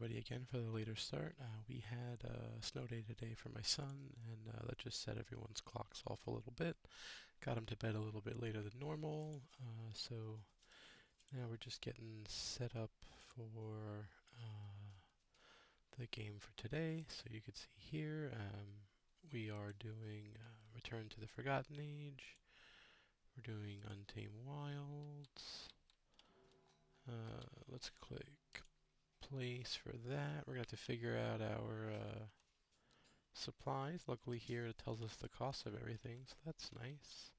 Everybody again for the later start. We had a snow day today for my son, and that just set everyone's clocks off a little bit. Got him to bed a little bit later than normal, so now we're just getting set up for the game for today. So you can see here, we are doing Return to the Forgotten Age. We're doing Untamed Wilds. Let's click place for that. We're going to have to figure out our supplies. Luckily here it tells us the cost of everything, so that's nice.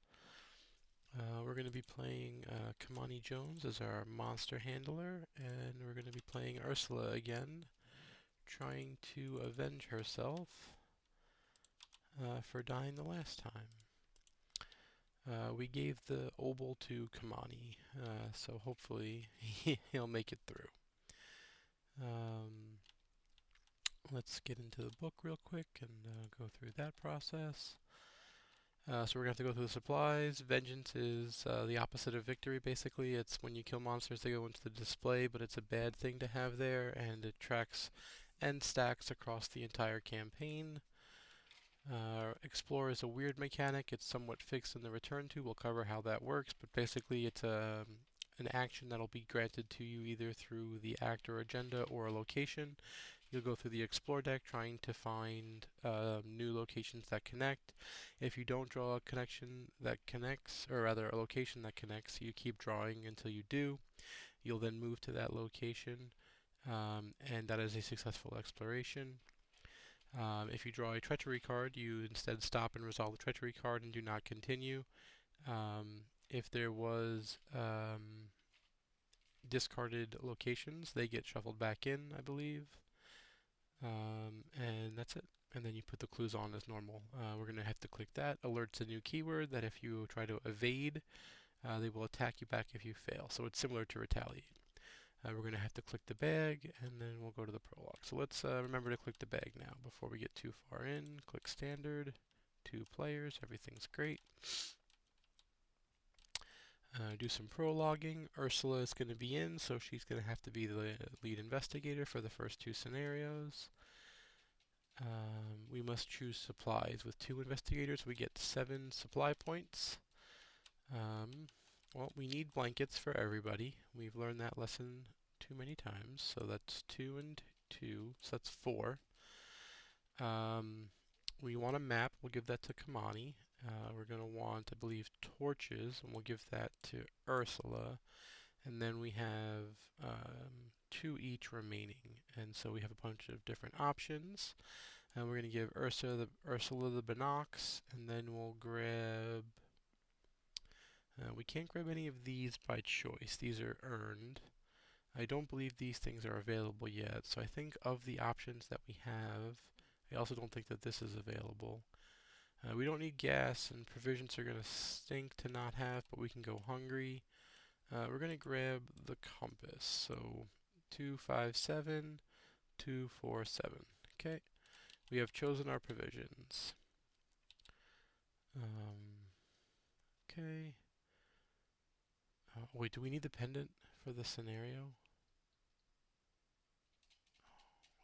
We're going to be playing Kamani Jones as our monster handler, and we're going to be playing Ursula again, trying to avenge herself for dying the last time. We gave the obol to Kamani, so hopefully he'll make it through. Let's get into the book real quick and go through that process. So we're going to have to go through the supplies. Vengeance is the opposite of victory, basically. It's when you kill monsters, they go into the display, but it's a bad thing to have there, and it tracks and stacks across the entire campaign. Explore is a weird mechanic. It's somewhat fixed in the return to. We'll cover how that works, but basically it's an action that'll be granted to you either through the act or agenda or a location. You'll go through the explore deck trying to find new locations that connect. If you don't draw a connection that connects, or rather a location that connects, you keep drawing until you do. You'll then move to that location, and that is a successful exploration. If you draw a treachery card, you instead stop and resolve the treachery card and do not continue. If there was discarded locations, they get shuffled back in, I believe. And that's it. And then you put the clues on as normal. We're going to have to click that. Alerts a new keyword that if you try to evade, they will attack you back if you fail. So it's similar to retaliate. We're going to have to click the bag, and then we'll go to the prologue. So let's remember to click the bag now before we get too far in. Click standard, 2 players, everything's great. Do some prologuing. Ursula is going to be in, so she's going to have to be the lead investigator for the first 2 scenarios. We must choose supplies. With 2 investigators, we get 7 supply points. Well, we need blankets for everybody. We've learned that lesson too many times. So that's 2 and 2, so that's 4. We want a map. We'll give that to Kamani. We're going to want, I believe, torches, and we'll give that to Ursula. And then we have 2 each remaining. And so we have a bunch of different options. And we're going to give Ursula the binocs, and then we'll grab... we can't grab any of these by choice. These are earned. I don't believe these things are available yet. So I think of the options that we have, I also don't think that this is available. We don't need gas, and provisions are going to stink to not have, but we can go hungry. We're going to grab the compass. So 2, 5, 7, 2, 4, 7. Okay. We have chosen our provisions. Okay. Wait, do we need the pendant for the scenario?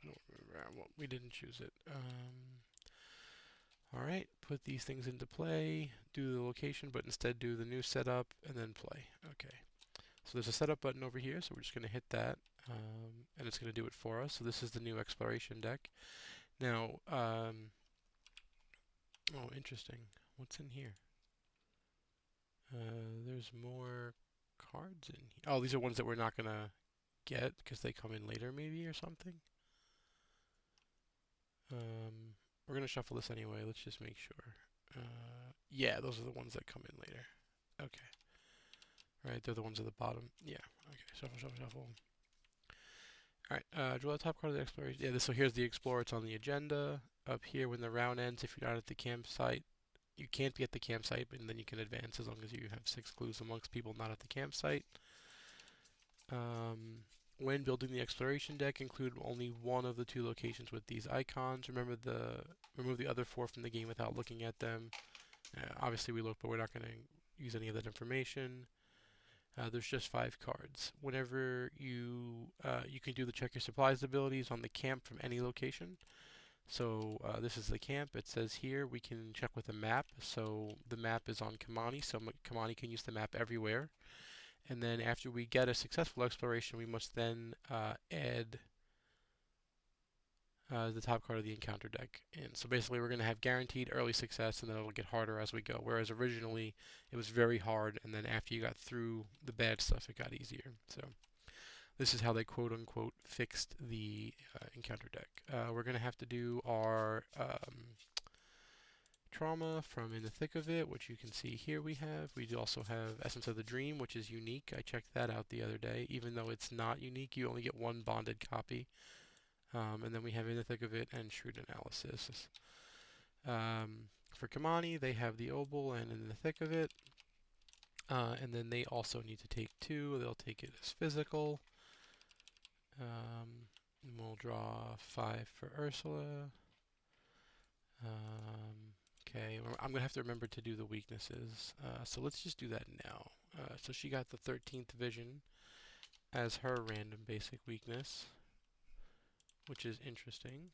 I don't remember. Well, we didn't choose it. Alright, put these things into play, do the location, but instead do the new setup, and then play. Okay. So there's a setup button over here, so we're just going to hit that, and it's going to do it for us. So this is the new exploration deck. Now, oh, interesting. What's in here? There's more cards in here. Oh, these are ones that we're not going to get because they come in later maybe or something. We're going to shuffle this anyway. Let's just make sure. Yeah, those are the ones that come in later. Okay. Right, they're the ones at the bottom. Yeah, okay. Shuffle, shuffle, shuffle. Alright, draw the top card of the exploration. Yeah, so here's the Explorer. It's on the agenda. Up here, when the round ends, if you're not at the campsite, you can't be at the campsite, but then you can advance as long as you have 6 clues amongst people not at the campsite. When building the exploration deck, include only one of the 2 locations with these icons. Remove the other 4 from the game without looking at them. Obviously we look, but we're not going to use any of that information. There's just 5 cards. Whenever you can do the check your supplies abilities on the camp from any location. So this is the camp. It says here we can check with a map. So the map is on Kamani, so Kamani can use the map everywhere. And then after we get a successful exploration, we must then add the top card of the encounter deck. And so basically we're going to have guaranteed early success, and then it'll get harder as we go. Whereas originally it was very hard, and then after you got through the bad stuff, it got easier. So this is how they quote-unquote fixed the encounter deck. We're going to have to do our trauma from In the Thick of It, which you can see here we have. We also have Essence of the Dream, which is unique. I checked that out the other day. Even though it's not unique, you only get 1 bonded copy. And then we have In the Thick of It and Shrewd Analysis. For Kamani, they have the Obel and In the Thick of It. And then they also need to take 2. They'll take it as physical. We'll draw 5 for Ursula. Okay, I'm going to have to remember to do the weaknesses. So let's just do that now. So she got the 13th Vision as her random basic weakness, which is interesting.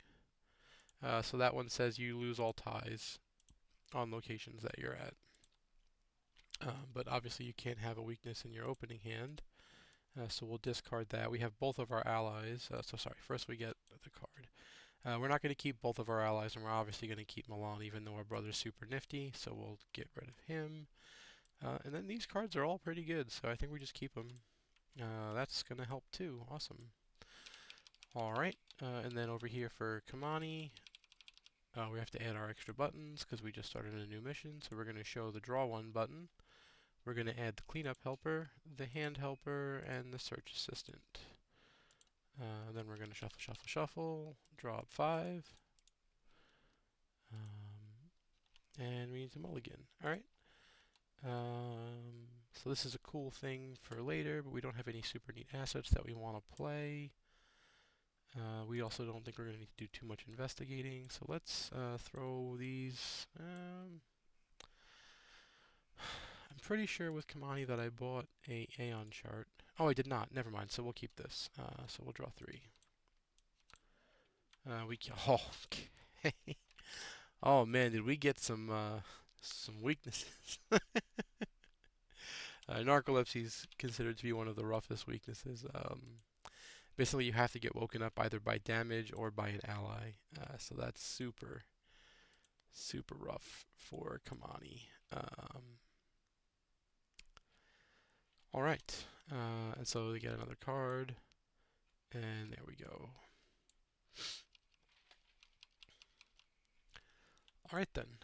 So that one says you lose all ties on locations that you're at. But obviously you can't have a weakness in your opening hand. So we'll discard that. We have both of our allies. First we get the card. We're not going to keep both of our allies, and we're obviously going to keep Milan, even though our brother's super nifty, so we'll get rid of him. And then these cards are all pretty good, so I think we just keep them. That's going to help too. Awesome. Alright, and then over here for Kamani, we have to add our extra buttons because we just started a new mission, so we're going to show the Draw 1 button. We're going to add the Cleanup Helper, the Hand Helper, and the Search Assistant. Then we're going to shuffle, shuffle, shuffle, draw up 5. And we need to mulligan. Alright. So this is a cool thing for later, but we don't have any super neat assets that we want to play. We also don't think we're going to need to do too much investigating, so let's throw these. I'm pretty sure with Kamani that I bought a Aeon chart. Oh, I did not. Never mind. So we'll keep this. So we'll draw 3. Oh, okay. Oh man, did we get some weaknesses? Narcolepsy is considered to be one of the roughest weaknesses. Basically, you have to get woken up either by damage or by an ally. So that's super, super rough for Kamani. Alright, and so we get another card, and there we go. Alright then,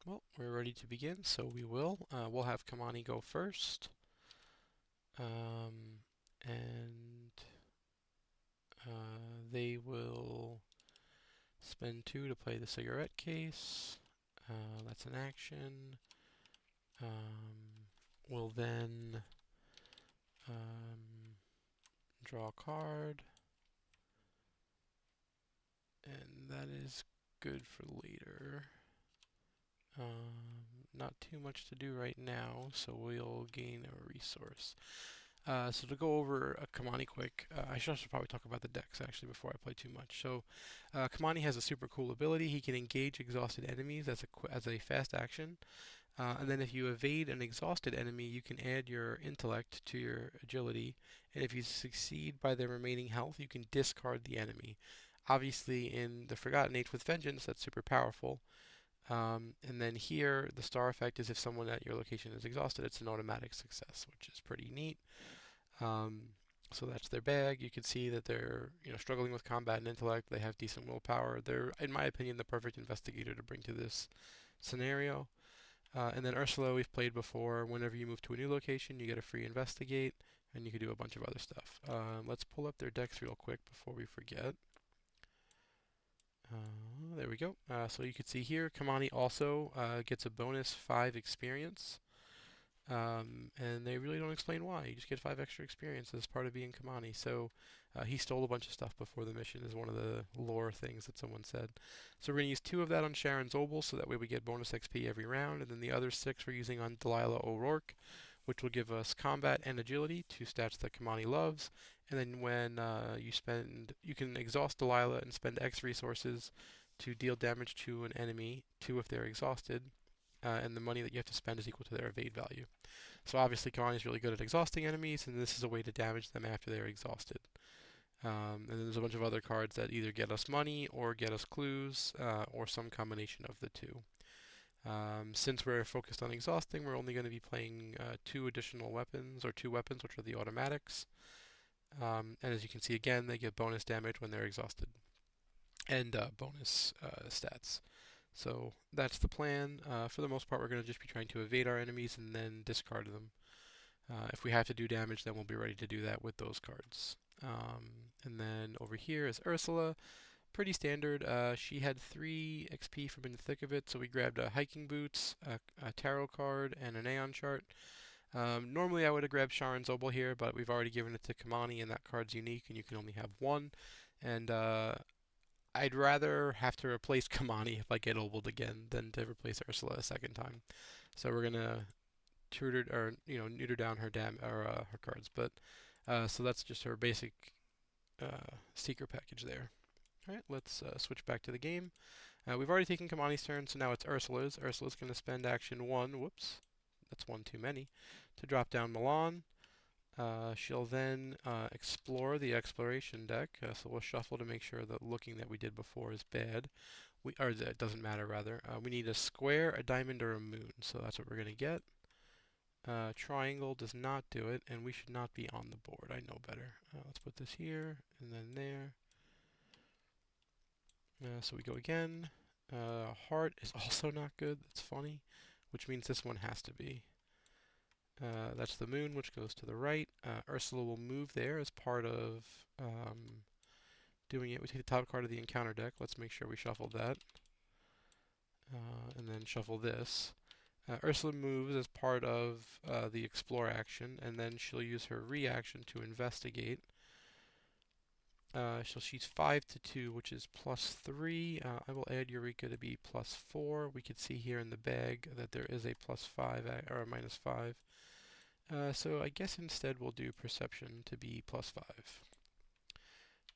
well, we're ready to begin, so we will. We'll have Kamani go first, and they will spend 2 to play the cigarette case. That's an action. We'll then draw a card, and that is good for later. Not too much to do right now, so we'll gain a resource. So to go over Kamani quick, I should also probably talk about the decks actually before I play too much. So Kamani has a super cool ability. He can engage exhausted enemies as a fast action. And then if you evade an exhausted enemy, you can add your intellect to your agility. And if you succeed by their remaining health, you can discard the enemy. Obviously, in the Forgotten Age with Vengeance, that's super powerful. And then here, the star effect is if someone at your location is exhausted, it's an automatic success, which is pretty neat. So that's their bag. You can see that they're struggling with combat and intellect. They have decent willpower. They're, in my opinion, the perfect investigator to bring to this scenario. And then Ursula we've played before. Whenever you move to a new location, you get a free investigate, and you can do a bunch of other stuff. Let's pull up their decks real quick before we forget. There we go. So you can see here, Kamani also gets a bonus 5 experience. And they really don't explain why. You just get 5 extra experience as part of being Kamani. So he stole a bunch of stuff before the mission is one of the lore things that someone said. So we're going to use 2 of that on Sharon's Obel, so that way we get bonus XP every round. And then the other 6 we're using on Delilah O'Rourke, which will give us combat and agility, two stats that Kamani loves. And then when you can exhaust Delilah and spend X resources to deal damage to an enemy, 2 if they're exhausted, and the money that you have to spend is equal to their evade value. So obviously Kamani is really good at exhausting enemies, and this is a way to damage them after they're exhausted. And then there's a bunch of other cards that either get us money or get us clues, or some combination of the two. Since we're focused on exhausting, we're only going to be playing 2 additional weapons, or 2 weapons, which are the automatics. And as you can see again, they get bonus damage when they're exhausted, and bonus stats. So that's the plan. For the most part, we're going to just be trying to evade our enemies and then discard them. If we have to do damage, then we'll be ready to do that with those cards. And then over here is Ursula. Pretty standard. She had 3 XP from in the thick of it, so we grabbed hiking boots, a tarot card, and an Aeon chart. Normally I would have grabbed Sharon's Obel here, but we've already given it to Kamani, and that card's unique, and you can only have 1. And I'd rather have to replace Kamani if I get Obeled again than to replace Ursula a second time. So we're gonna neuter down her her cards. But so that's just her basic secret package there. Alright, let's switch back to the game. We've already taken Kamani's turn, so now it's Ursula's. Ursula's going to spend action 1, whoops, that's 1 too many, to drop down Milan. She'll then explore the exploration deck, so we'll shuffle to make sure that looking that we did before is bad. Or it doesn't matter, rather. We need a square, a diamond, or a moon, so that's what we're going to get. Triangle does not do it, and we should not be on the board. I know better. Let's put this here, and then there. So we go again. Heart is also not good. That's funny, which means this one has to be. That's the moon, which goes to the right. Ursula will move there as part of doing it. We take the top card of the encounter deck. Let's make sure we shuffle that. And then shuffle this. Ursula moves as part of the explore action, and then she'll use her reaction to investigate. So she's 5 to 2, which is +3. I will add Eureka to be +4. We can see here in the bag that there is a +5 or a -5. So I guess instead we'll do perception to be +5.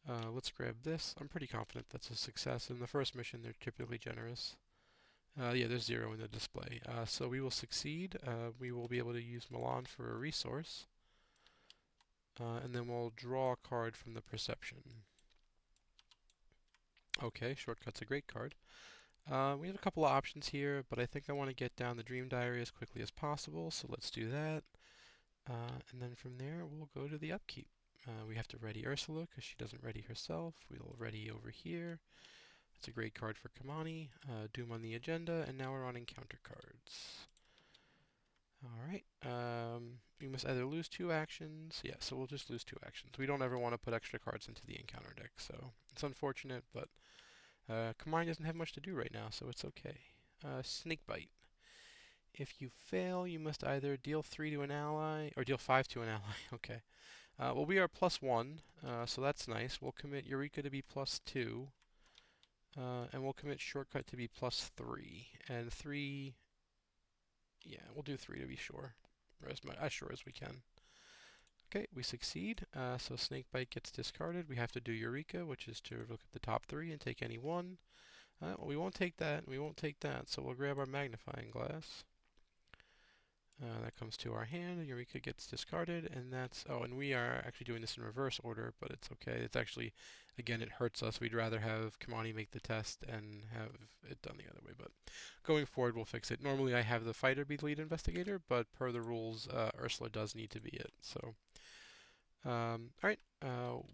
Let's grab this. I'm pretty confident that's a success. In the first mission, they're typically generous. Yeah, there's 0 in the display. So we will succeed. We will be able to use Milan for a resource. And then we'll draw a card from the perception. Okay, shortcut's a great card. We have a couple of options here, but I think I want to get down the Dream Diary as quickly as possible, so let's do that. And then from there, we'll go to the upkeep. We have to ready Ursula, because she doesn't ready herself. We'll ready over here. It's a great card for Kamani. Doom on the agenda, and now we're on encounter cards. Alright, we must either lose 2 actions. Yeah, so we'll just lose 2 actions. We don't ever want to put extra cards into the encounter deck, so it's unfortunate, but Kamani doesn't have much to do right now, so it's okay. Snakebite. If you fail, you must either deal 3 to an ally, or deal 5 to an ally, okay. Well, we are +1, so that's nice. We'll commit Eureka to be +2, and we'll commit Shortcut to be +3, and 3... Yeah, we'll do 3 to be sure, or as sure as we can. Okay, we succeed, so Snakebite gets discarded. We have to do Eureka, which is to look at the top 3 and take any one. Well, we won't take that, and we won't take that, so we'll grab our magnifying glass. That comes to our hand, Eureka gets discarded, and that's... Oh, and we are actually doing this in reverse order, but it's okay. It's actually, again, it hurts us. We'd rather have Kamani make the test and have it done the other way, but going forward, we'll fix it. Normally, I have the fighter be the lead investigator, but per the rules, Ursula does need to be it, so... Alright,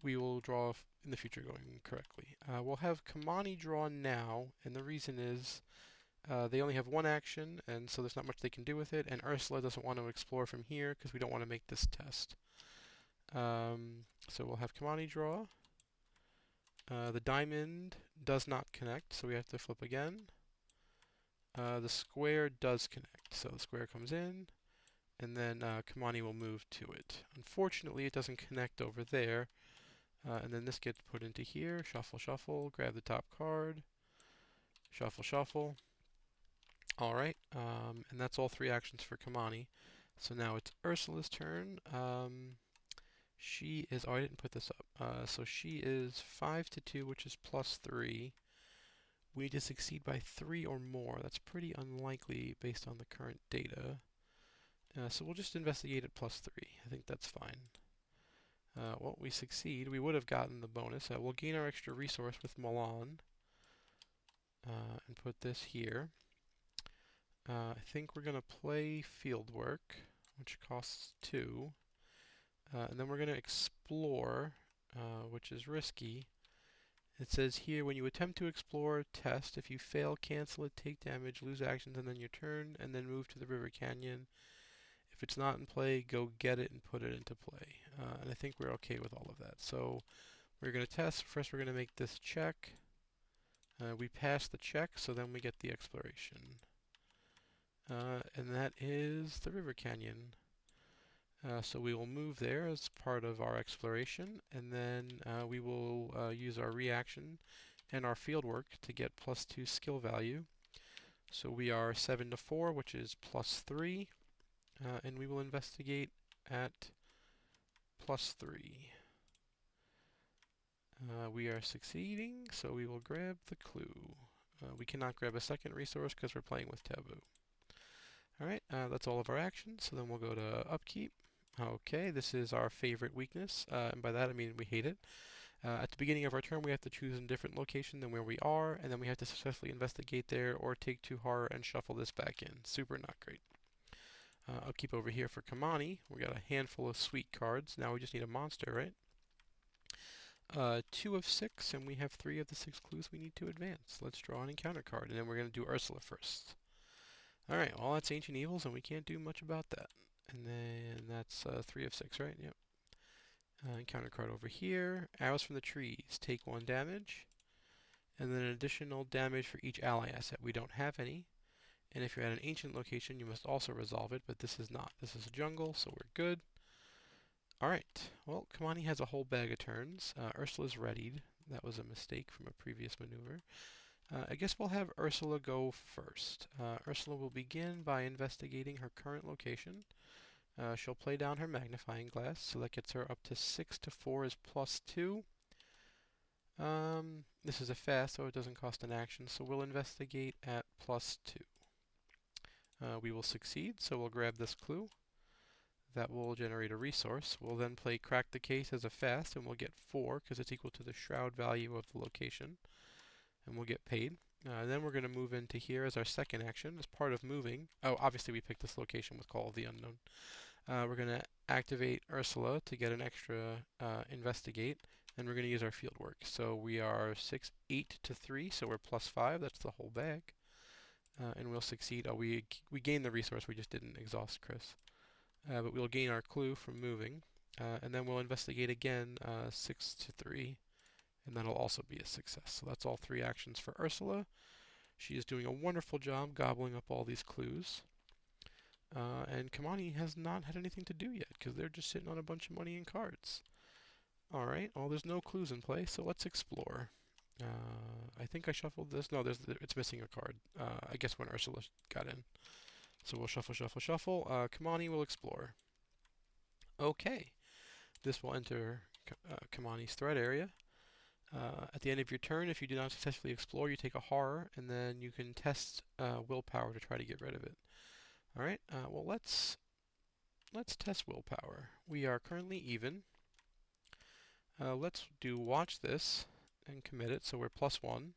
we will draw in the future going correctly. We'll have Kamani draw now, and the reason is... they only have 1 action, and so there's not much they can do with it, and Ursula doesn't want to explore from here because we don't want to make this test. So we'll have Kamani draw. The diamond does not connect, so we have to flip again. The square does connect, so the square comes in, and then Kamani will move to it. Unfortunately, it doesn't connect over there, and then this gets put into here. Shuffle, shuffle, grab the top card. Shuffle, shuffle. Alright, and that's all 3 actions for Kamani. So now it's Ursula's turn. She is, oh, I didn't put this up. So she is 5 to 2, which is +3. We need to succeed by 3 or more. That's pretty unlikely based on the current data. So we'll just investigate at +3. I think that's fine. Well, we succeed. We would have gotten the bonus. We'll gain our extra resource with Milan. And put this here. I think we're going to play Fieldwork, which costs 2. And then we're going to explore, which is risky. It says here, when you attempt to explore, test. If you fail, cancel it, take damage, lose actions, and then your turn, and then move to the river canyon. If it's not in play, go get it and put it into play. And I think we're okay with all of that. So we're going to test. First, we're going to make this check. We pass the check, so then we get the exploration. And that is the river canyon. So we will move there as part of our exploration, and then we will use our reaction and our fieldwork to get +2 skill value. So we are 7 to 4, which is +3, and we will investigate at +3. We are succeeding, so we will grab the clue. We cannot grab a second resource because we're playing with taboo. Alright, that's all of our actions, so then we'll go to upkeep. Okay, this is our favorite weakness, and by that I mean we hate it. At the beginning of our turn, we have to choose a different location than where we are, and then we have to successfully investigate there or take 2 horror and shuffle this back in. Super not great. Upkeep over here for Kamani. We got a handful of sweet cards. Now we just need a monster, right? 2 of 6, and we have 3 of the 6 clues we need to advance. Let's draw an encounter card, and then we're going to do Ursula first. Alright, well that's Ancient Evils, and we can't do much about that. And then that's 3 of 6, right? Yep. Encounter card over here. Arrows from the trees. Take 1 damage. And then an additional damage for each ally asset. We don't have any. And if you're at an ancient location, you must also resolve it, but this is not. This is a jungle, so we're good. Alright, well, Kamani has a whole bag of turns. Ursula's readied. That was a mistake from a previous maneuver. I guess we'll have Ursula go first. Ursula will begin by investigating her current location. She'll play down her magnifying glass, so that gets her up to 6 to 4 is +2. This is a fast, so it doesn't cost an action, so we'll investigate at +2. We will succeed, so we'll grab this clue. That will generate a resource. We'll then play Crack the Case as a fast, and we'll get 4, because it's equal to the shroud value of the location. And we'll get paid. Then we're going to move into here as our second action. As part of moving, oh, obviously we picked this location with Call of the Unknown. We're going to activate Ursula to get an extra investigate, and we're going to use our field work. So we are 8 to 3, so we're +5. That's the whole bag. And we'll succeed. Oh, we gained the resource. We just didn't exhaust Chris. But we'll gain our clue from moving. And then we'll investigate again 6 to 3. And that'll also be a success. So that's all 3 actions for Ursula. She is doing a wonderful job gobbling up all these clues. And Kamani has not had anything to do yet, because they're just sitting on a bunch of money and cards. Alright, well there's no clues in play, so let's explore. I think I shuffled this. No, it's missing a card. I guess when Ursula got in. So we'll shuffle, shuffle, shuffle. Kamani will explore. Okay. This will enter Kamani's threat area. At the end of your turn, if you do not successfully explore, you take a horror, and then you can test willpower to try to get rid of it. Alright, well let's test willpower. We are currently even. Let's do watch this and commit it, so we're +1.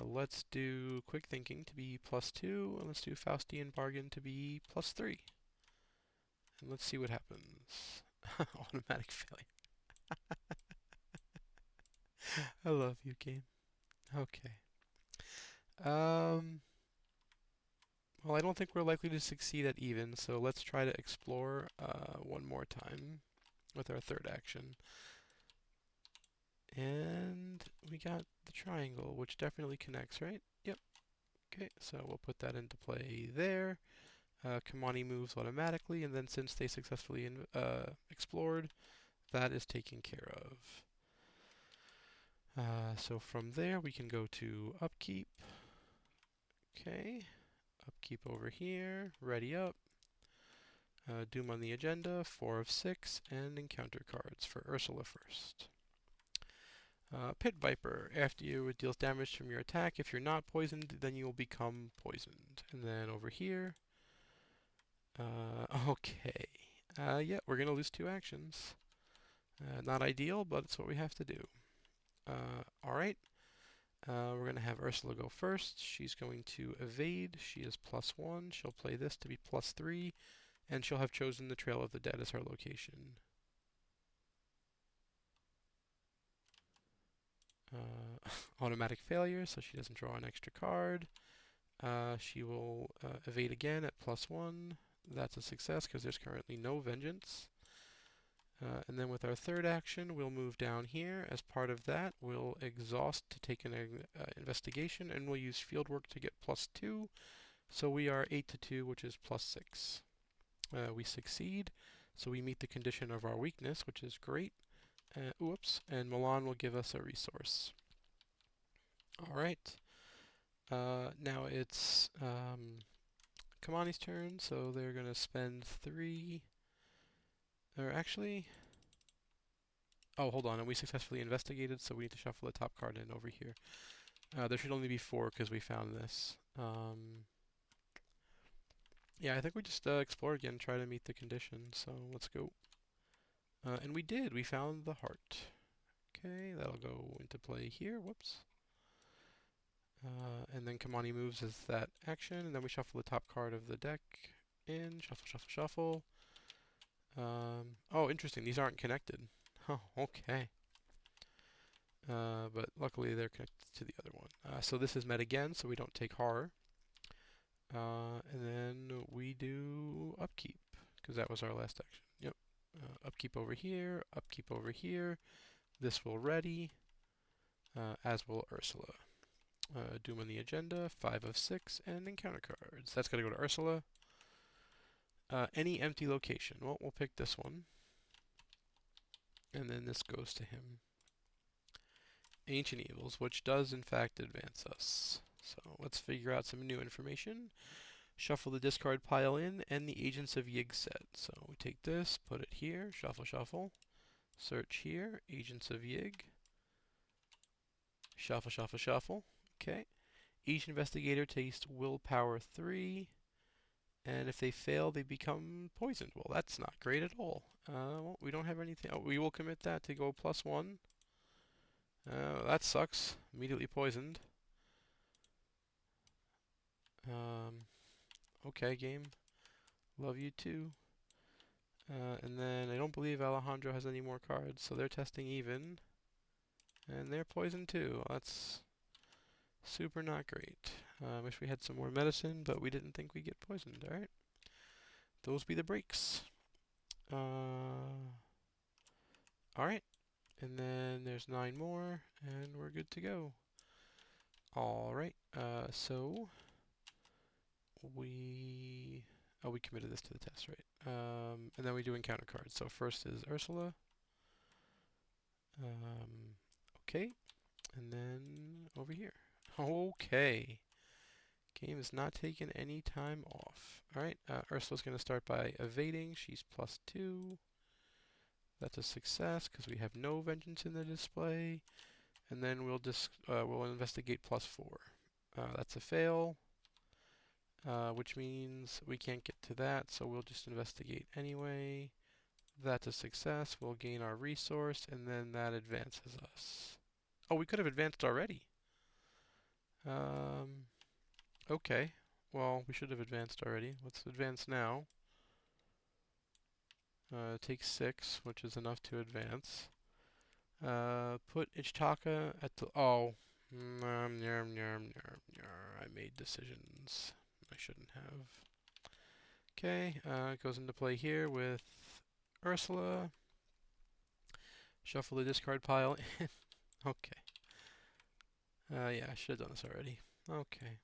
Let's do quick thinking to be +2, and let's do Faustian bargain to be +3. And let's see what happens. Automatic failure. I love you, game. Okay. Well, I don't think we're likely to succeed at even, so let's try to explore one more time with our third action. And we got the triangle, which definitely connects, right? Yep. Okay, so we'll put that into play there. Kamani moves automatically, and then since they successfully explored, that is taken care of. So from there, we can go to upkeep. Okay. Upkeep over here. Ready up. Doom on the agenda, 4 of 6, and encounter cards for Ursula first. Pit Viper. After it deals damage from your attack, if you're not poisoned, then you will become poisoned. And then over here, okay. Yeah, we're going to lose 2 actions. Not ideal, but it's what we have to do. Alright. We're going to have Ursula go first. She's going to evade. She is +1. She'll play this to be +3. And she'll have chosen the Trail of the Dead as her location. Automatic failure, so she doesn't draw an extra card. She will evade again at +1. That's a success because there's currently no vengeance. And then with our third action, we'll move down here. As part of that, we'll exhaust to take an investigation, and we'll use fieldwork to get +2. So we are 8 to 2, which is +6. We succeed, so we meet the condition of our weakness, which is great. Oops, and Milan will give us a resource. Alright. Now it's Kamani's turn, so they're going to spend 3... Or actually... Oh, hold on, and we successfully investigated, so we need to shuffle the top card in over here. There should only be 4 because we found this. Yeah, I think we just explore again, try to meet the condition, so let's go. And we did, we found the heart. Okay, that'll go into play here, whoops. And then Kamani moves as that action, and then we shuffle the top card of the deck in, shuffle, shuffle, shuffle. Oh, interesting, these aren't connected. Oh, okay. But luckily they're connected to the other one. So this is met again, so we don't take horror. And then we do upkeep, because that was our last action. Yep. Upkeep over here, upkeep over here. This will ready, as will Ursula. Doom on the agenda, 5 of 6, and encounter cards. That's going to go to Ursula. Any empty location. Well, we'll pick this one. And then this goes to him. Ancient Evils, which does in fact advance us. So let's figure out some new information. Shuffle the discard pile in, and the Agents of Yig set. So we take this, put it here, shuffle, shuffle. Search here, Agents of Yig. Shuffle, shuffle, shuffle. Okay. Each investigator takes willpower 3, and if they fail, they become poisoned. Well, that's not great at all. Well, we don't have anything. Oh, we will commit that to go +1. That sucks. Immediately poisoned. Okay, game. Love you too. And then I don't believe Alejandro has any more cards, so they're testing even. And they're poisoned too. That's super not great. Wish we had some more medicine, but we didn't think we'd get poisoned. Alright. Those be the breaks. Alright. And then there's 9 more, and we're good to go. Alright. So we committed this to the test, right? And then we do encounter cards. So first is Ursula. Okay. And then over here. Okay. Game is not taking any time off. Alright, Ursula's going to start by evading. She's +2. That's a success because we have no vengeance in the display. And then we'll investigate +4. That's a fail, which means we can't get to that, so we'll just investigate anyway. That's a success. We'll gain our resource, and then that advances us. Oh, we could have advanced already. Okay. Well, we should have advanced already. Let's advance now. Take 6, which is enough to advance. Put Ichitaka at the... Oh. I made decisions I shouldn't have. Okay, it goes into play here with Ursula. Shuffle the discard pile in. Okay. Yeah, I should have done this already. Okay.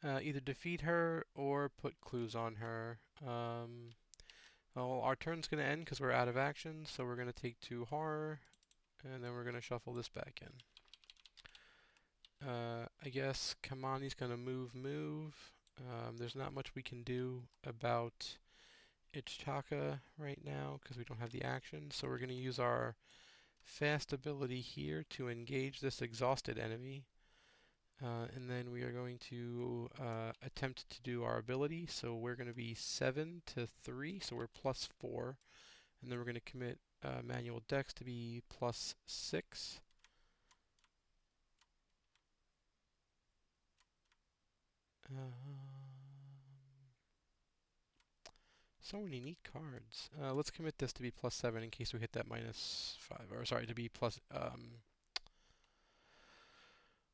Either defeat her or put clues on her. Well, our turn's going to end because we're out of action, so we're going to take 2 horror, and then we're going to shuffle this back in. I guess Kamani's going to move. There's not much we can do about Ichitaka right now because we don't have the action. So we're going to use our fast ability here to engage this exhausted enemy. And then we are going to attempt to do our ability. So we're going to be 7 to 3, so we're plus 4. And then we're going to commit manual dex to be plus 6. So many neat cards. Let's commit this to be plus 7 in case we hit that minus 5. Or sorry, to be plus... oh,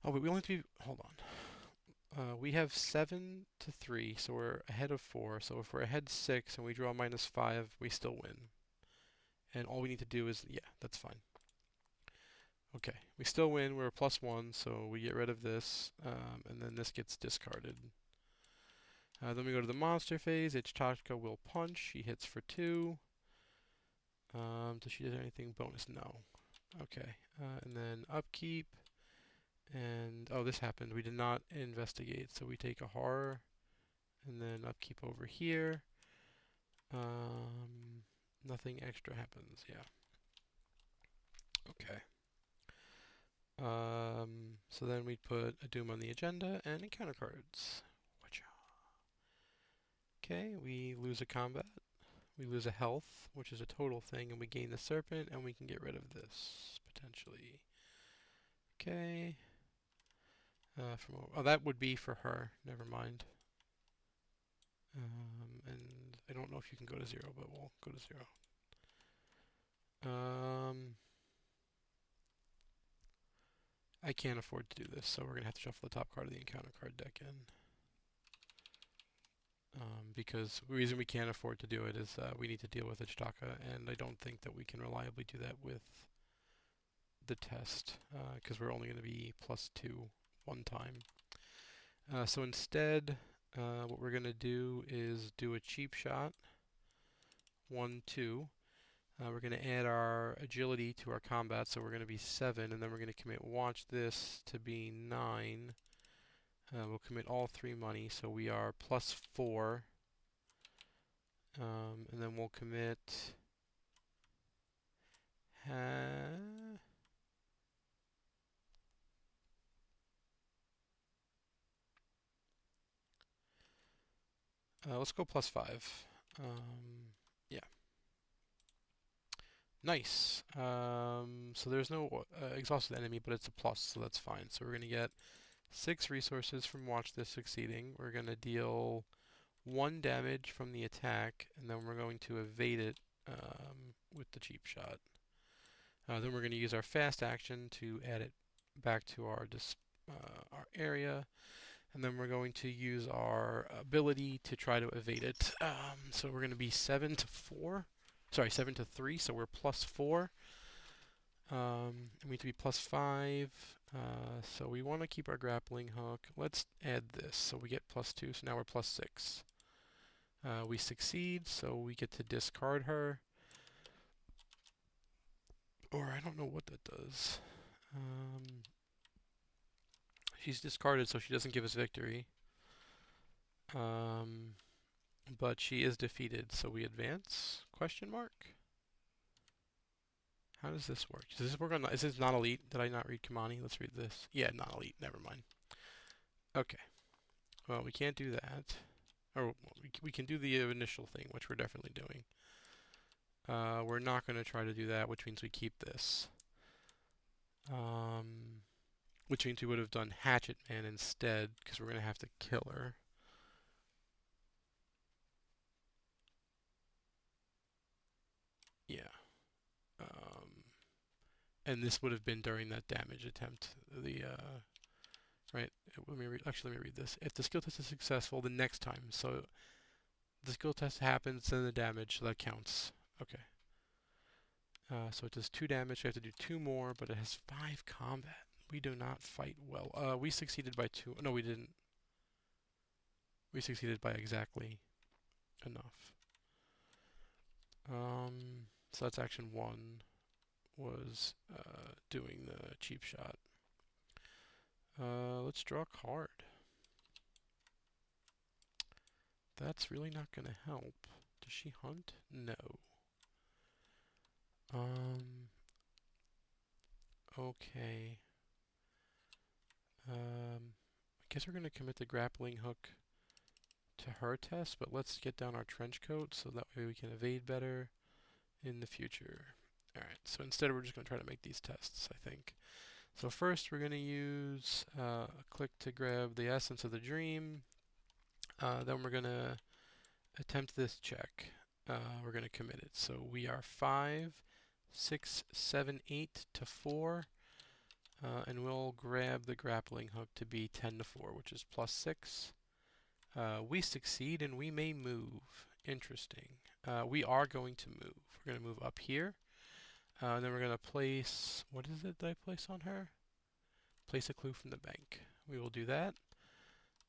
wait, we only have to be... Hold on. We have 7 to 3, so we're ahead of 4. So if we're ahead 6 and we draw minus 5, we still win. And all we need to do is... Yeah, that's fine. Okay, we still win. We're plus 1, so we get rid of this. And then this gets discarded. Then we go to the monster phase. Ichitaka will punch. She hits for 2. Does she do anything bonus? No. Okay. And then upkeep. And, oh, this happened. We did not investigate. So we take a horror. And then upkeep over here. Nothing extra happens. Yeah. Okay. So then we'd put a Doom on the agenda and encounter cards. Okay, we lose a combat. We lose a health, which is a total thing, and we gain the serpent, and we can get rid of this, potentially. Okay. Oh, that would be for her. Never mind. And I don't know if you can go to 0, but we'll go to 0. I can't afford to do this, so we're going to have to shuffle the top card of the encounter card deck in. Because the reason we can't afford to do it is we need to deal with Ichitaka, and I don't think that we can reliably do that with the test, because we're only going to be plus 2 one time. So instead, what we're going to do is do a cheap shot, 1, 2. We're going to add our agility to our combat, so we're going to be 7, and then we're going to commit watch this to be 9. We'll commit all 3 money, so we are plus 4. And then we'll commit... let's go plus 5. Yeah. Nice. So there's no exhausted enemy, but it's a plus, so that's fine. So we're going to get 6 resources from watch this succeeding. We're going to deal 1 damage from the attack, and then we're going to evade it with the cheap shot. Then we're going to use our fast action to add it back to our area, and then we're going to use our ability to try to evade it. So we're going to be 7 to 4. Sorry, 7 to 3, so we're plus 4. And we need to be plus 5. So we want to keep our grappling hook. Let's add this, so we get plus 2, so now we're plus 6. We succeed, so we get to discard her. Or I don't know what that does. She's discarded, so she doesn't give us victory. But she is defeated, so we advance? Question mark? How does this work? Does this work on... Is this not elite? Did I not read Kamani? Let's read this. Yeah, not elite. Never mind. Okay. Well, we can't do that. Or we can do the initial thing, which we're definitely doing. We're not going to try to do that, which means we keep this. Which means we would have done Hatchet Man instead, because we're going to have to kill her. Yeah. And this would have been during that damage attempt. Right? Let me read this. If the skill test is successful, the next time. So the skill test happens, then the damage, so that counts. Okay. So it does 2 damage. We have to do 2 more, but it has 5 combat. We do not fight well. We succeeded by 2. No, we didn't. We succeeded by exactly enough. So that's action 1, was doing the cheap shot. Let's draw a card. That's really not going to help, Does she hunt? No. Okay. I guess we're going to commit the grappling hook to her test, but let's get down our trench coat so that way we can evade better in the future. Alright, so instead we're just going to try to make these tests, I think. So first we're going to use a click to grab the essence of the dream. Then we're going to attempt this check. We're going to commit it. So we are 5, 6, 7, 8 to 4. And we'll grab the grappling hook to be 10 to 4, which is plus 6. We succeed and we may move. Interesting. We are going to move. We're going to move up here. And then we're going to place, what is it that I place on her? Place a clue from the bank. We will do that.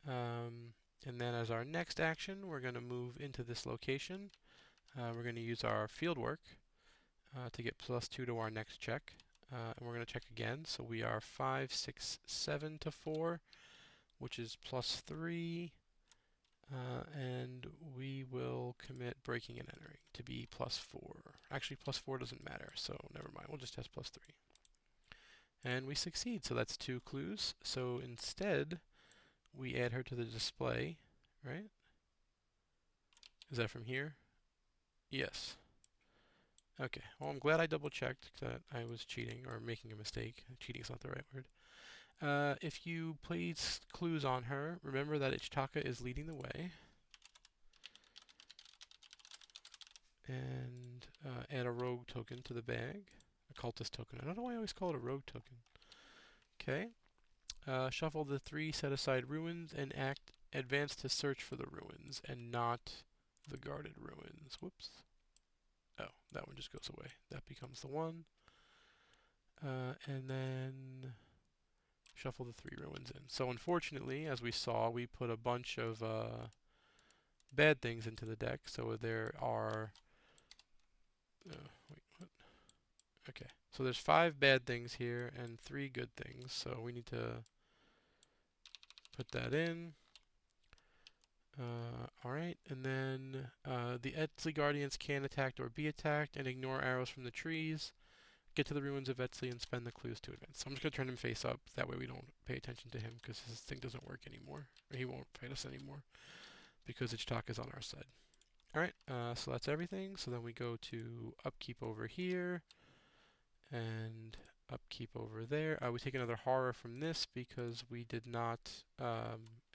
And then as our next action, we're going to move into this location. We're going to use our field work to get plus 2 to our next check. And we're going to check again. So we are 5, 6, 7 to 4, which is plus 3. And we will commit breaking and entering to be plus 4. Actually, plus 4 doesn't matter, so never mind. We'll just test plus 3. And we succeed, so that's 2 clues. So instead, we add her to the display, right? Is that from here? Yes. Okay, well, I'm glad I double-checked that I was cheating or making a mistake. Cheating is not the right word. If you place clues on her, remember that Ichitaka is leading the way. And add a rogue token to the bag. A cultist token. I don't know why I always call it a rogue token. Okay. Shuffle the 3 set-aside ruins and advance to search for the ruins and not the guarded ruins. Whoops. Oh, that one just goes away. That becomes the 1. And then shuffle the 3 ruins in. So unfortunately, as we saw, we put a bunch of bad things into the deck. So there are... wait, what? Okay. So there's 5 bad things here and 3 good things. So we need to put that in. Alright, and then the Etsley Guardians can attack or be attacked and ignore arrows from the trees. Get to the ruins of Etsley and spend the clues to advance. So I'm just going to turn him face up. That way we don't pay attention to him because his thing doesn't work anymore. Or he won't fight us anymore because Ichitaka is on our side. Alright, so that's everything. So then we go to upkeep over here and upkeep over there. We take another horror from this because we did not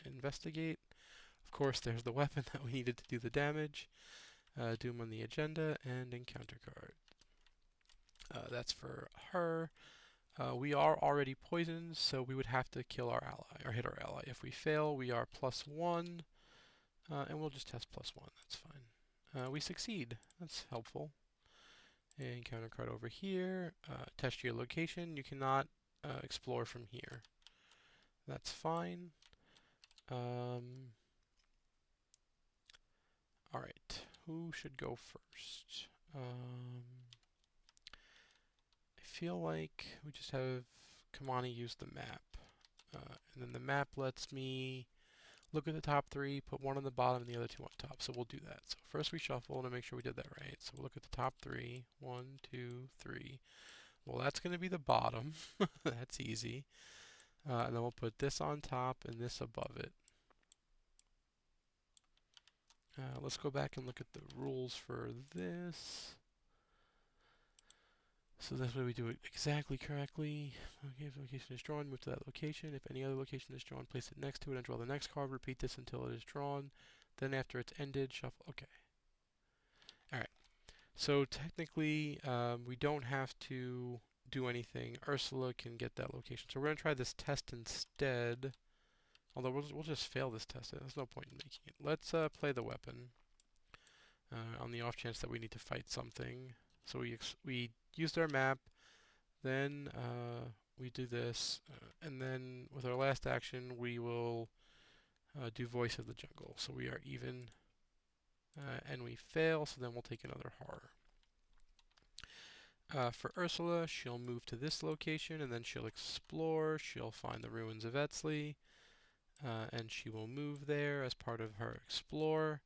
investigate. Of course, there's the weapon that we needed to do the damage. Doom on the agenda and encounter card. That's for her. We are already poisoned, so we would have to kill our ally, or hit our ally. If we fail, we are plus 1, and we'll just test plus 1. That's fine. We succeed. That's helpful. Encounter card over here. Test your location. You cannot explore from here. That's fine. Alright, who should go first? I feel like we just have Kamani use the map. And then the map lets me look at the top 3, put 1 on the bottom and the other 2 on top. So we'll do that. So first we shuffle to make sure we did that right. So we'll look at the top 3. 1, 2, 3. Well, that's going to be the bottom. That's easy. And then we'll put this on top and this above it. Let's go back and look at the rules for this. So this way we do it exactly correctly. Okay, if the location is drawn, move to that location. If any other location is drawn, place it next to it and draw the next card. Repeat this until it is drawn. Then after it's ended, shuffle. Okay. Alright. So technically, we don't have to do anything. Ursula can get that location. So we're going to try this test instead. Although we'll just fail this test. There's no point in making it. Let's play the weapon. On the off chance that we need to fight something. So we used our map, then we do this, and then with our last action we will do Voice of the Jungle. So we are even, and we fail, so then we'll take another horror. For Ursula, she'll move to this location, and then she'll explore. She'll find the ruins of Etsley, and she will move there as part of her explore.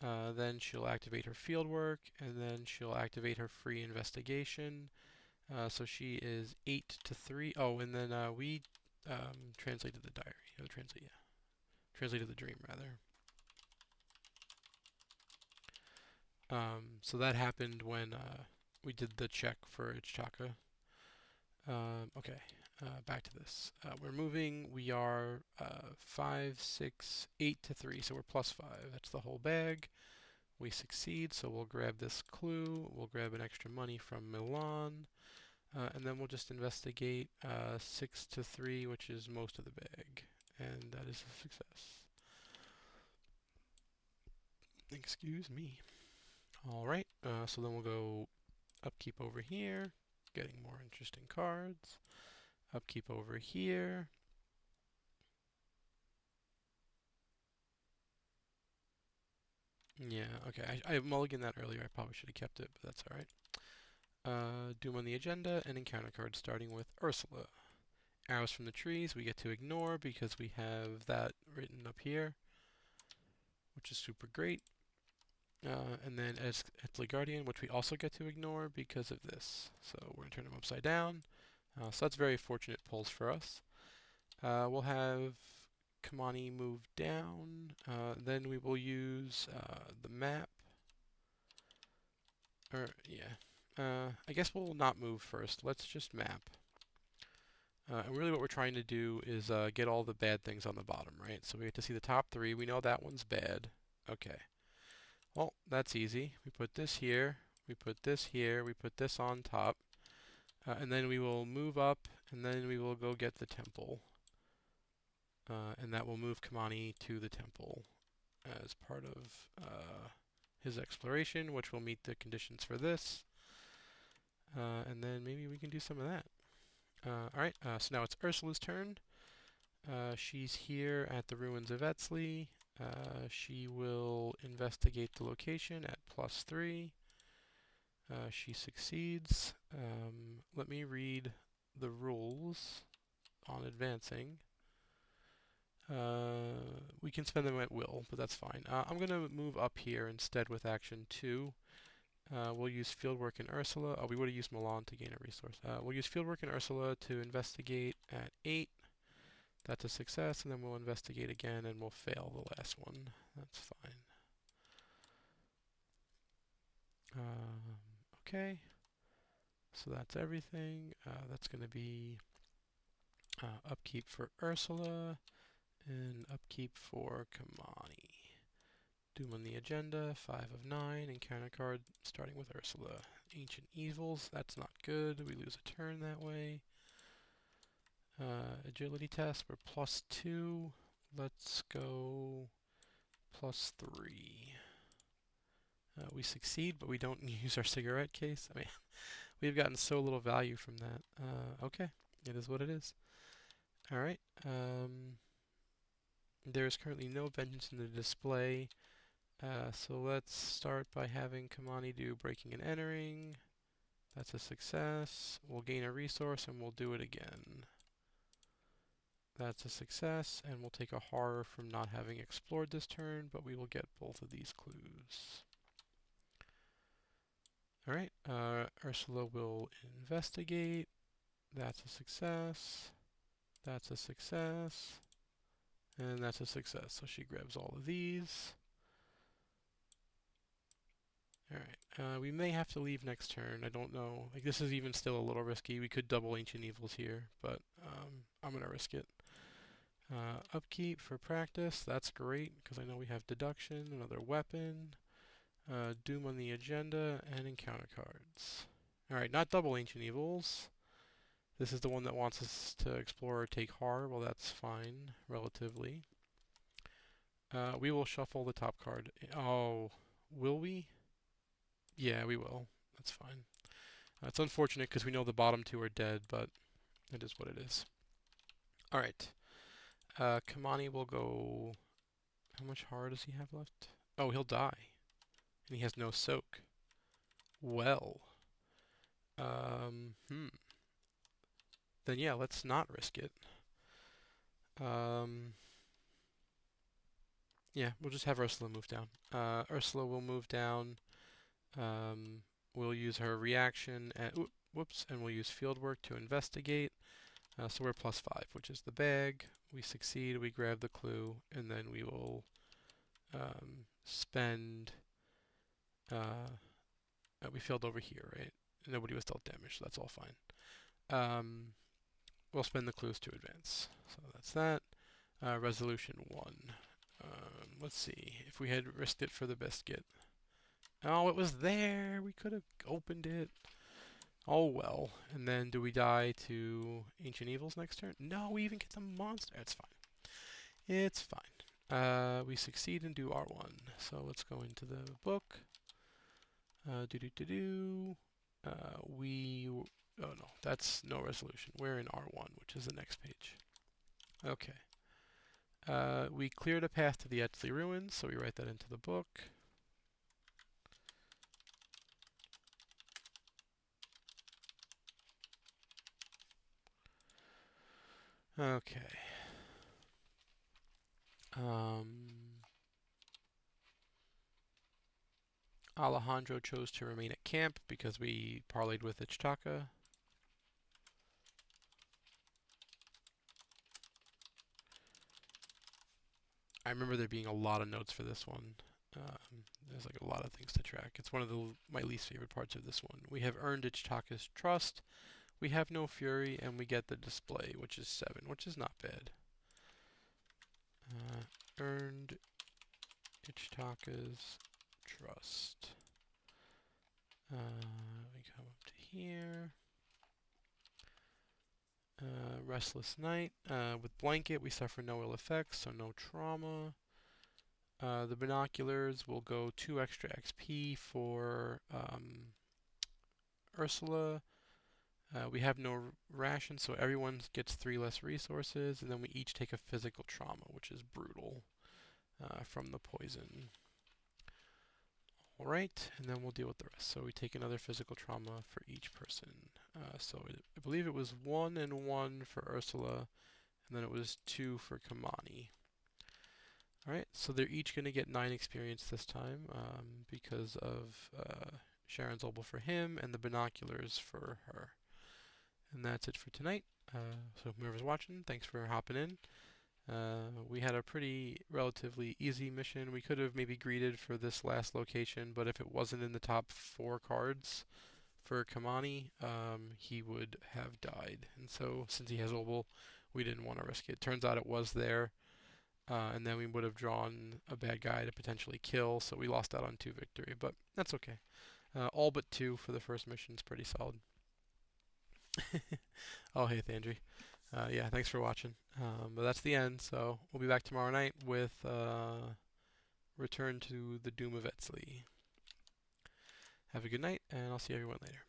Then she'll activate her field work, and then she'll activate her free investigation. So she is 8 to 3. Oh, and then we translated the diary. Translated the dream, rather. So that happened when we did the check for Ichaka. Okay, back to this. We're moving. We are 5, 6, 8 to 3, so we're plus 5. That's the whole bag. We succeed, so we'll grab this clue. We'll grab an extra money from Milan. And then we'll just investigate 6 to 3, which is most of the bag. And that is a success. Excuse me. Alright, so then we'll go upkeep over here, getting more interesting cards. Upkeep over here. Yeah, okay, I mulliganed that earlier. I probably should have kept it, but that's alright. Doom on the agenda, and encounter cards starting with Ursula. Arrows from the trees we get to ignore because we have that written up here, which is super great. And then as Etley Guardian, which we also get to ignore because of this. So we're going to turn them upside down. So that's very fortunate pulls for us. We'll have Kamani move down. Then we will use the map. I guess we'll not move first. Let's just map. And really what we're trying to do is get all the bad things on the bottom, right? So we get to see the top 3. We know that one's bad. Okay. Well, that's easy. We put this here, we put this here, we put this on top, and then we will move up, and then we will go get the temple. And that will move Kamani to the temple as part of his exploration, which will meet the conditions for this. And then maybe we can do some of that. Alright, so now it's Ursula's turn. She's here at the ruins of Etzley. She will investigate the location at +3. She succeeds. Let me read the rules on advancing. We can spend them at will, but that's fine. I'm going to move up here instead with action 2. We'll use Fieldwork and Ursula. Oh, we would have used Milan to gain a resource. We'll use Fieldwork and Ursula to investigate at 8. That's a success, and then we'll investigate again, and we'll fail the last one. That's fine. Okay. So that's everything. That's going to be upkeep for Ursula, and upkeep for Kamani. Doom on the agenda, 5 of 9, encounter card starting with Ursula. Ancient Evils, that's not good. We lose a turn that way. Agility test, we're +2. Let's go +3. We succeed, but we don't use our cigarette case. I mean, we've gotten so little value from that. Okay, it is what it is. Alright, there is currently no vengeance in the display. So let's start by having Kamani do breaking and entering. That's a success. We'll gain a resource and we'll do it again. That's a success, and we'll take a horror from not having explored this turn, but we will get both of these clues. Alright, Ursula will investigate. That's a success. That's a success. And that's a success, so she grabs all of these. Alright, we may have to leave next turn. I don't know. Like, this is even still a little risky. We could double Ancient Evils here, but I'm going to risk it. Upkeep for practice. That's great, because I know we have deduction, another weapon, Doom on the agenda, and encounter cards. Alright, not double Ancient Evils. This is the one that wants us to explore or take horror. Well, that's fine, relatively. We will shuffle the top card. Oh, will we? Yeah, we will. That's fine. It's unfortunate because we know the bottom 2 are dead, but it is what it is. Alright. Kamani will go... How much horror does he have left? Oh, he'll die. And he has no soak. Well. Then yeah, let's not risk it. Yeah, we'll just have Ursula move down. Ursula will move down. Um, we'll use her reaction at, whoops, and we'll use fieldwork to investigate. So we're +5, which is the bag. We succeed, we grab the clue, and then we will spend. We failed over here, right? Nobody was dealt damage, so that's all fine. We'll spend the clues to advance. So that's that. Resolution 1. Let's see if we had risked it for the biscuit. Oh, it was there. We could have opened it. Oh well. And then do we die to Ancient Evils next turn? No, we even get the monster. It's fine. It's fine. We succeed and do R1. So let's go into the book. Oh no, that's no resolution. We're in R1, which is the next page. Okay. We cleared a path to the Etzley Ruins, so we write that into the book. Okay. Alejandro chose to remain at camp because we parlayed with Ichitaka. I remember there being a lot of notes for this one. There's like a lot of things to track. It's one of my least favorite parts of this one. We have earned Ichitaka's trust. We have no fury, and we get the display, which is 7, which is not bad. Earned Ichitaka's trust. We come up to here. Restless Night. With Blanket, we suffer no ill effects, so no trauma. The binoculars will go 2 extra XP for Ursula. We have no ration, so everyone gets 3 less resources, and then we each take a physical trauma, which is brutal, from the poison. Alright, and then we'll deal with the rest. So we take another physical trauma for each person. So I believe it was 1 and 1 for Ursula, and then it was 2 for Kamani. Alright, so they're each going to get 9 experience this time, because of Sharon's Obel for him, and the binoculars for her. And that's it for tonight. So whoever's watching, thanks for hopping in. We had a pretty relatively easy mission. We could have maybe greeted for this last location, but if it wasn't in the top 4 cards for Kamani, he would have died. And so since he has Obel, we didn't want to risk it. Turns out it was there, and then we would have drawn a bad guy to potentially kill, so we lost out on 2 victory, but that's okay. All but 2 for the first mission is pretty solid. Oh, hey, Thandry. Yeah, thanks for watching. But that's the end, so we'll be back tomorrow night with Return to the Doom of Etzley. Have a good night, and I'll see everyone later.